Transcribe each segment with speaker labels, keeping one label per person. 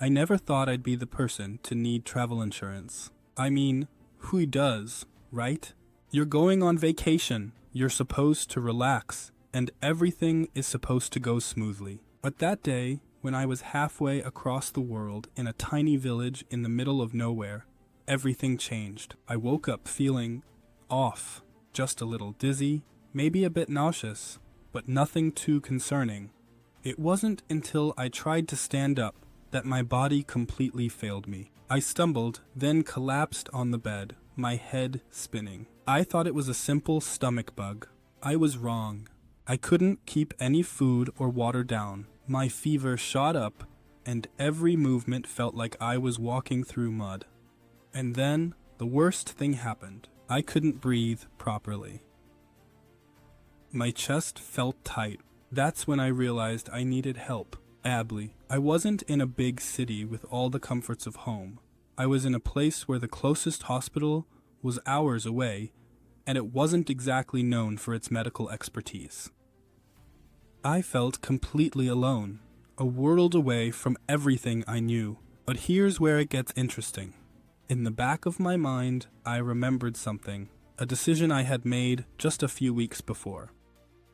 Speaker 1: I never thought I'd be the person to need travel insurance. I mean, who does, right? You're going on vacation, you're supposed to relax, and everything is supposed to go smoothly. But that day, when I was halfway across the world in a tiny village in the middle of nowhere, everything changed. I woke up feeling off, just a little dizzy, maybe a bit nauseous, but nothing too concerning. It wasn't until I tried to stand up that my body completely failed me. I stumbled, then collapsed on the bed, my head spinning. I thought it was a simple stomach bug. I was wrong. I couldn't keep any food or water down. My fever shot up, and every movement felt like I was walking through mud. And then, the worst thing happened. I couldn't breathe properly. My chest felt tight. That's when I realized I needed help. Badly. I wasn't in a big city with all the comforts of home. I was in a place where the closest hospital was hours away, and it wasn't exactly known for its medical expertise. I felt completely alone, a world away from everything I knew. But here's where it gets interesting. In the back of my mind, I remembered something, a decision I had made just a few weeks before.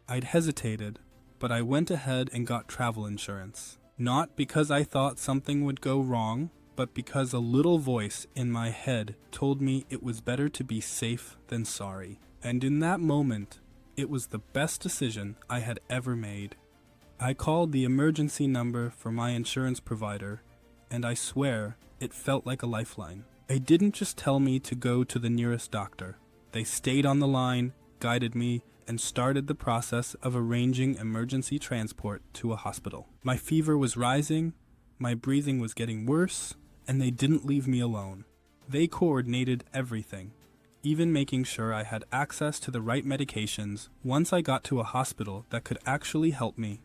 Speaker 1: I'd hesitated, but I went ahead and got travel insurance. Not because I thought something would go wrong, but because a little voice in my head told me it was better to be safe than sorry. And in that moment, it was the best decision I had ever made. I called the emergency number for my insurance provider, and I swear it felt like a lifeline. They didn't just tell me to go to the nearest doctor. They stayed on the line, guided me, and started the process of arranging emergency transport to a hospital. My fever was rising, my breathing was getting worse, and they didn't leave me alone. They coordinated everything, even making sure I had access to the right medications once I got to a hospital that could actually help me.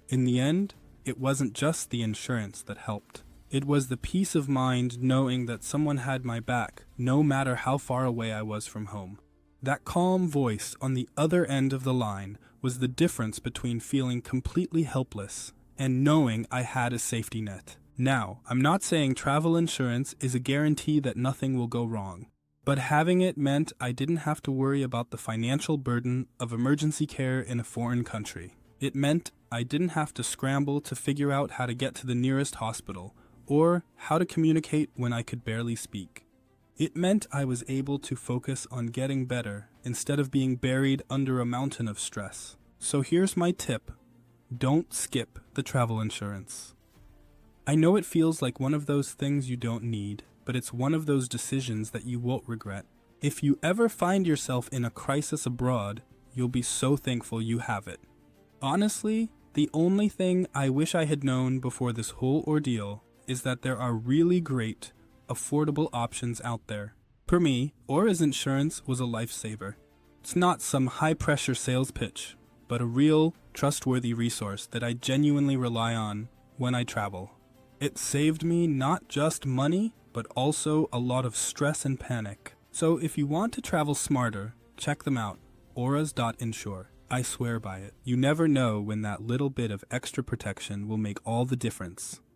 Speaker 1: In the end, it wasn't just the insurance that helped. It was the peace of mind knowing that someone had my back, no matter how far away I was from home. That calm voice on the other end of the line was the difference between feeling completely helpless and knowing I had a safety net. Now, I'm not saying travel insurance is a guarantee that nothing will go wrong, but having it meant I didn't have to worry about the financial burden of emergency care in a foreign country. It meant I didn't have to scramble to figure out how to get to the nearest hospital or how to communicate when I could barely speak. It meant I was able to focus on getting better instead of being buried under a mountain of stress. So here's my tip. Don't skip the travel insurance. I know it feels like one of those things you don't need, but it's one of those decisions that you won't regret. If you ever find yourself in a crisis abroad, you'll be so thankful you have it. Honestly, the only thing I wish I had known before this whole ordeal is that there are really great, affordable options out there. For me, Aura's insurance was a lifesaver. It's not some high-pressure sales pitch, but a real, trustworthy resource that I genuinely rely on when I travel. It saved me not just money, but also a lot of stress and panic. So if you want to travel smarter, check them out, auras.insure. I swear by it. You never know when that little bit of extra protection will make all the difference.